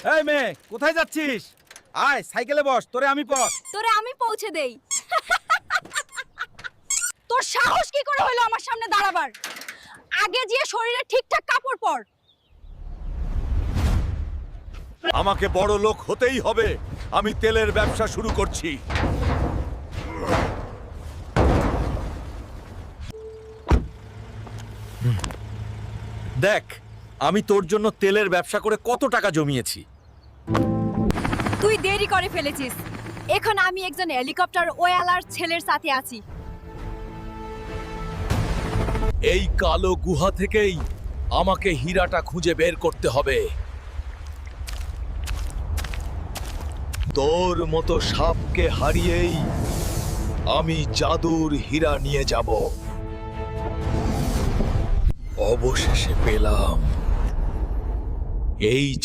এই মেয়ে, কোথায় যাচ্ছিস? আয় সাইকেলে বস, তোরে আমি পৌঁছে দেই। তোর সাহস কি করে হলো আমার সামনে দাঁড়াবার? আগে যে শরীরে ঠিকঠাক কাপড় পর। আমাকে বড় লোক হতেই হবে। আমি তেলের ব্যবসা শুরু করছি। দেখ, আমি তোর জন্য তেলের ব্যবসা করে কত টাকা জমিয়েছি। তুই দেরি করে ফেলেছিস। এখন আমি একজন হেলিকপ্টার ওয়ালার ছেলের সাথে আছি। এই কালো গুহা থেকেই আমাকে হীরাটা খুঁজে বের করতে হবে। তোর মতো সাপকে হারিয়েই আমি জাদুর হীরা নিয়ে যাব। অবশেষে পেলাম। এই